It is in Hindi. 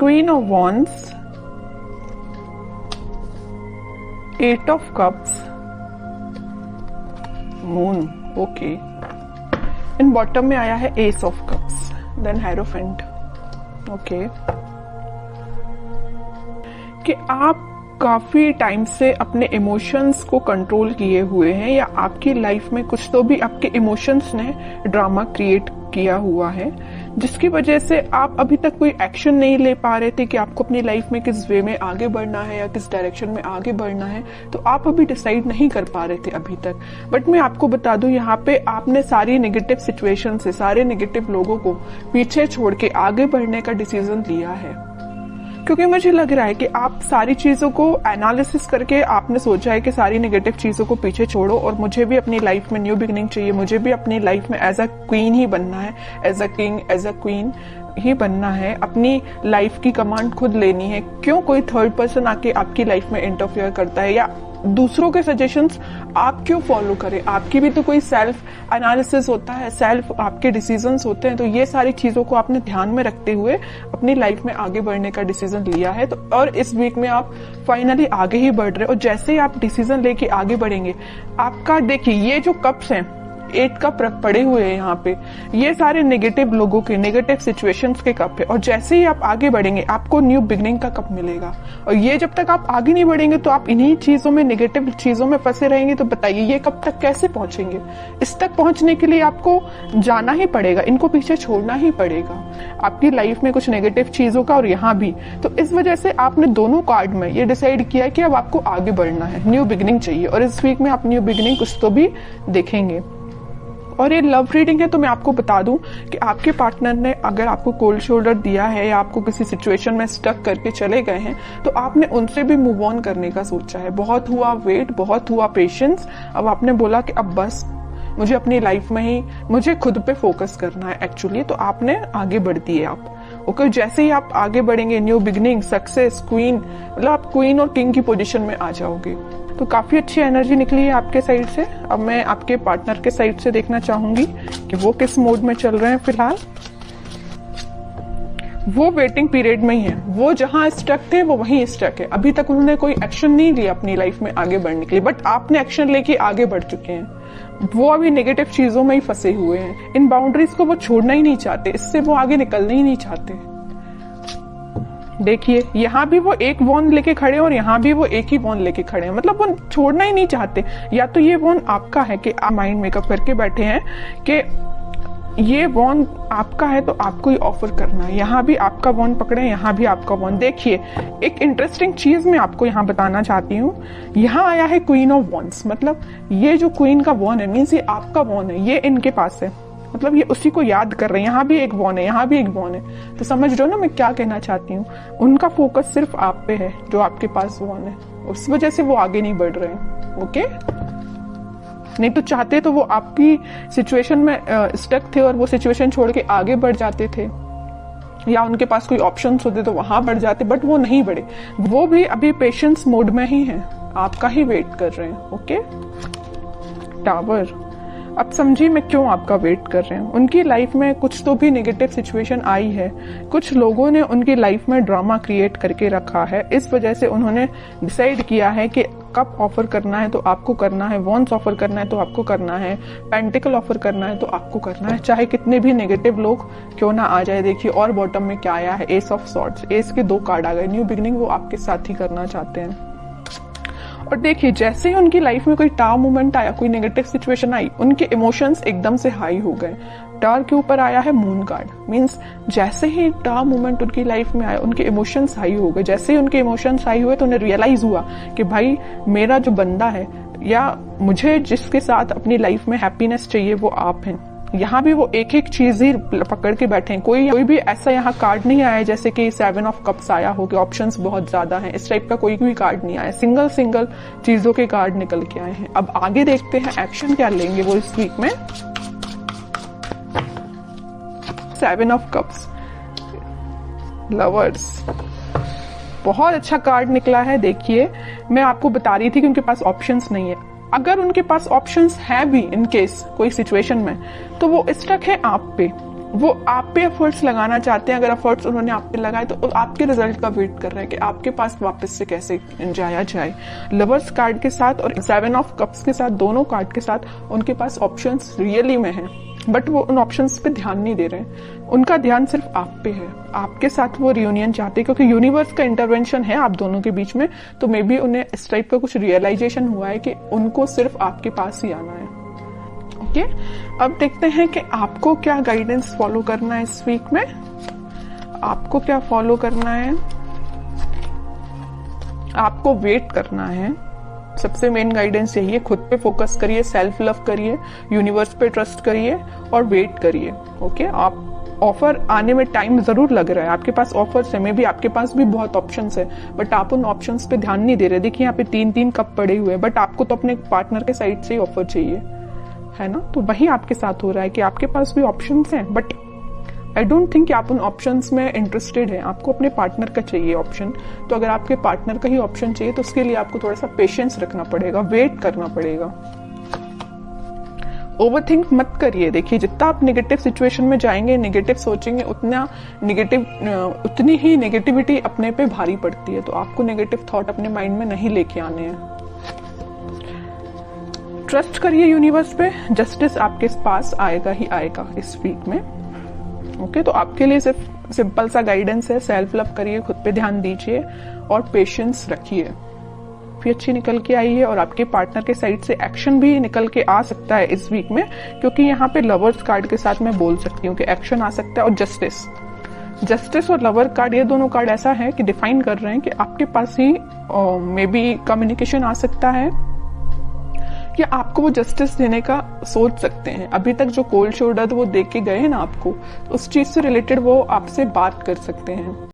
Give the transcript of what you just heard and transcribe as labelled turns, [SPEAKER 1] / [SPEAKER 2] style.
[SPEAKER 1] Queen of wands, eight of cups, moon, okay. In bottom में आया है ace of cups, then hierophant, okay. कि आप काफी टाइम से अपने इमोशंस को कंट्रोल किए हुए हैं, या आपकी लाइफ में कुछ तो भी आपके इमोशंस ने ड्रामा क्रिएट किया हुआ है, जिसकी वजह से आप अभी तक कोई एक्शन नहीं ले पा रहे थे कि आपको अपनी लाइफ में किस वे में आगे बढ़ना है या किस डायरेक्शन में आगे बढ़ना है। तो आप अभी डिसाइड नहीं कर पा रहे थे अभी तक। बट मैं आपको बता दूं, यहाँ पे आपने सारी नेगेटिव सिचुएशन से, सारे नेगेटिव लोगों को पीछे छोड़ के आगे बढ़ने का डिसीजन लिया है, क्योंकि मुझे लग रहा है कि आप सारी चीजों को एनालिसिस करके आपने सोचा है कि सारी नेगेटिव चीजों को पीछे छोड़ो और मुझे भी अपनी लाइफ में न्यू बिगिनिंग चाहिए, मुझे भी अपनी लाइफ में एज अ क्वीन ही बनना है, as a king, as a queen ही बनना है, अपनी लाइफ की कमांड खुद लेनी है। क्यों कोई थर्ड पर्सन आके आपकी लाइफ में इंटरफेयर करता है, या दूसरों के सजेशंस आप क्यों फॉलो करें? आपकी भी तो कोई सेल्फ एनालिसिस होता है, सेल्फ आपके डिसीजंस होते हैं। तो ये सारी चीजों को आपने ध्यान में रखते हुए अपनी लाइफ में आगे बढ़ने का डिसीजन लिया है। तो और इस वीक में आप फाइनली आगे ही बढ़ रहे हो, और जैसे ही आप डिसीजन लेके आगे बढ़ेंगे, आपका देखिए ये जो कप्स हैं, 8 कप पड़े हुए हैं यहाँ पे, ये सारे नेगेटिव लोगों के, नेगेटिव सिचुएशंस के कप है। और जैसे ही आप आगे बढ़ेंगे आपको न्यू बिगनिंग का कप मिलेगा। और ये जब तक आप आगे नहीं बढ़ेंगे तो आप इन्हीं चीजों में, नेगेटिव चीजों में फंसे रहेंगे। तो बताइए ये कब तक कैसे पहुंचेंगे? इस तक पहुंचने के लिए आपको जाना ही पड़ेगा, इनको पीछे छोड़ना ही पड़ेगा आपकी लाइफ में कुछ नेगेटिव चीजों का, और यहाँ भी। तो इस वजह से आपने दोनों कार्ड में ये डिसाइड किया कि अब आपको आगे बढ़ना है, न्यू बिगनिंग चाहिए, और इस वीक में आप न्यू बिगनिंग कुछ तो भी देखेंगे। और ये लव रीडिंग है, तो मैं आपको बता दूं कि आपके पार्टनर ने अगर आपको कोल्ड शोल्डर दिया है या आपको किसी सिचुएशन में स्टक करके चले गए हैं, तो आपने उनसे भी मूव ऑन करने का सोचा है। बहुत हुआ वेट, बहुत हुआ पेशेंस, अब आपने बोला कि अब बस मुझे अपनी लाइफ में ही, मुझे खुद पे फोकस करना है एक्चुअली। तो आपने आगे बढ़ दिए आप, ओके। जैसे ही आप आगे बढ़ेंगे, न्यू बिगनिंग, सक्सेस, क्वीन, मतलब आप क्वीन और किंग की पोजीशन में आ जाओगे। तो काफी अच्छी एनर्जी निकली है आपके साइड से। अब मैं आपके पार्टनर के साइड से देखना चाहूंगी कि वो किस मोड में चल रहे हैं फिलहाल। वो वेटिंग पीरियड में ही है, वो जहां स्टक थे वो वहीं स्टक है। अभी तक उन्होंने कोई एक्शन नहीं लिया अपनी लाइफ में आगे बढ़ने के लिए, बट आपने एक्शन लेके आगे बढ़ चुके हैं। वो अभी नेगेटिव चीजों में ही फंसे हुए हैं, इन बाउंड्रीज को वो छोड़ना ही नहीं चाहते, इससे वो आगे निकलना ही नहीं चाहते। देखिए यहाँ भी वो एक वॉन लेके खड़े हैं और यहाँ भी वो एक ही वॉन लेके खड़े हैं, मतलब वो छोड़ना ही नहीं चाहते। या तो ये वॉन आपका है कि आप माइंड मेकअप करके बैठे हैं कि ये वॉन आपका है तो आपको ही ऑफर करना है। यहाँ भी आपका वॉन पकड़े, यहाँ भी आपका वॉन। देखिए एक इंटरेस्टिंग चीज मैं आपको यहाँ बताना चाहती हूँ। यहाँ आया है क्वीन ऑफ वॉन्स, मतलब ये जो क्वीन का वॉन है मीन्स ये आपका वॉन है, ये इनके पास है, मतलब ये उसी को याद कर रहे हैं। यहाँ भी एक वॉन है, यहाँ भी एक वॉन है। तो समझ रहे हो ना मैं क्या कहना चाहती हूँ? उनका फोकस सिर्फ आप पे है, जो आपके पास वॉन है, उस वजह से वो आगे नहीं बढ़ रहे हैं, ओके। नहीं तो चाहते तो वो आपकी सिचुएशन में स्टक थे और वो सिचुएशन छोड़ के आगे बढ़ जाते थे, या उनके पास कोई ऑप्शंस होते तो वहां बढ़ जाते, बट वो नहीं बढ़े। वो भी अभी पेशेंस मोड में ही है, आपका ही वेट कर रहे हैं, ओके। टावर, अब समझिए मैं क्यों आपका वेट कर रहे हैं। उनकी लाइफ में कुछ तो भी नेगेटिव सिचुएशन आई है, कुछ लोगों ने उनकी लाइफ में ड्रामा क्रिएट करके रखा है। इस वजह से उन्होंने डिसाइड किया है कि कप ऑफर करना है तो आपको करना है, वॉन्स ऑफर करना है तो आपको करना है, पेंटिकल ऑफर करना है तो आपको करना है, चाहे कितने भी नेगेटिव लोग क्यों ना आ जाए। देखिए और बॉटम में क्या आया है, एस ऑफ सॉर्ड्स, एस के 2 कार्ड आ गए। न्यू बिगनिंग वो आपके साथ ही करना चाहते हैं। और देखिए जैसे ही उनकी लाइफ में कोई टाव मोमेंट आया, कोई नेगेटिव सिचुएशन आई, उनके इमोशंस एकदम से हाई हो गए। टावर के ऊपर आया है मून कार्ड, मींस जैसे ही टाव मोमेंट उनकी लाइफ में आया उनके इमोशंस हाई हो गए। जैसे ही उनके इमोशंस हाई हुए तो उन्हें रियलाइज हुआ कि भाई मेरा जो बंदा है या मुझे जिसके साथ अपनी लाइफ में हैप्पीनेस चाहिए वो आप हैं। यहाँ भी वो एक एक चीज ही पकड़ के बैठे हैं। कोई भी ऐसा यहाँ कार्ड नहीं आया जैसे कि 7 ऑफ कप्स आया हो कि ऑप्शंस बहुत ज्यादा हैं, इस टाइप का कोई भी कार्ड नहीं आया। सिंगल सिंगल चीजों के कार्ड निकल के आए हैं। अब आगे देखते हैं एक्शन क्या लेंगे वो इस वीक में। 7 ऑफ कप्स, लवर्स, बहुत अच्छा कार्ड निकला है। देखिए मैं आपको बता रही थी कि उनके पास ऑप्शंस नहीं है। अगर उनके पास ऑप्शंस है भी इन केस कोई सिचुएशन में, तो वो स्टक है आप पे। वो आप पे एफर्ट्स लगाना चाहते हैं। अगर एफर्ट्स उन्होंने आप पे लगाए तो आपके रिजल्ट का वेट कर रहे हैं कि आपके पास वापस से कैसे जाया जाए। लवर्स कार्ड के साथ और 7 ऑफ कप्स के साथ, दोनों कार्ड के साथ उनके पास ऑप्शंस रियली में हैं, बट वो उन ऑप्शंस पे ध्यान नहीं दे रहे हैं। उनका ध्यान सिर्फ आप पे है, आपके साथ वो रियूनियन चाहते हैं, क्योंकि यूनिवर्स का इंटरवेंशन है आप दोनों के बीच में। तो मे बी उन्हें इस टाइप का कुछ रियलाइजेशन हुआ है कि उनको सिर्फ आपके पास ही आना है। ओके, अब देखते हैं कि आपको क्या गाइडेंस फॉलो करना है इस वीक में। आपको क्या फॉलो करना है? आपको वेट करना है। सबसे मेन गाइडेंस यही है, खुद पे फोकस करिए, सेल्फ लव करिए, यूनिवर्स पे ट्रस्ट करिए और वेट करिए। ओके, आप ऑफर आने में टाइम जरूर लग रहा है, आपके पास ऑफर्स है, मे बी आपके पास भी बहुत ऑप्शंस है, बट आप उन ऑप्शंस पे ध्यान नहीं दे रहे। देखिए यहाँ पे 3-3 कप पड़े हुए हैं, बट आपको तो अपने पार्टनर के साइड से ही ऑफर चाहिए, है ना। तो वही आपके साथ हो रहा है कि आपके पास भी ऑप्शंस हैं, बट आई डोंट थिंक कि आप उन ऑप्शंस में इंटरेस्टेड हैं। आपको अपने पार्टनर का चाहिए ऑप्शन। तो अगर आपके पार्टनर का ही ऑप्शन चाहिए तो उसके लिए आपको थोड़ा सा पेशेंस रखना पड़ेगा, वेट करना पड़ेगा। ओवरथिंक मत करिए। देखिए जितना आप नेगेटिव सिचुएशन में जाएंगे, नेगेटिव सोचेंगे, उतनी ही नेगेटिविटी अपने पे भारी पड़ती है। तो आपको नेगेटिव थॉट अपने माइंड में नहीं लेके आने हैं। ट्रस्ट करिए यूनिवर्स पे, जस्टिस आपके पास आएगा ही आएगा इस वीक में। ओके, तो आपके लिए सिर्फ सिंपल सा गाइडेंस है, सेल्फ लव करिए, खुद पे ध्यान दीजिए और पेशेंस रखिए। भी अच्छी निकल के आई है और आपके पार्टनर के साइड से एक्शन भी निकल के आ सकता है इस वीक में, क्योंकि यहाँ पे लवर्स कार्ड के साथ मैं बोल सकती हूँ कि एक्शन आ सकता है। और जस्टिस और लवर कार्ड, ये दोनों कार्ड ऐसा है कि डिफाइन कर रहे हैं कि आपके पास ही मे बी कम्युनिकेशन आ सकता है या आपको वो जस्टिस देने का सोच सकते हैं। अभी तक जो कोल्ड शोल्डर वो दे के गए हैं ना आपको, तो उस चीज से रिलेटेड वो आपसे बात कर सकते हैं।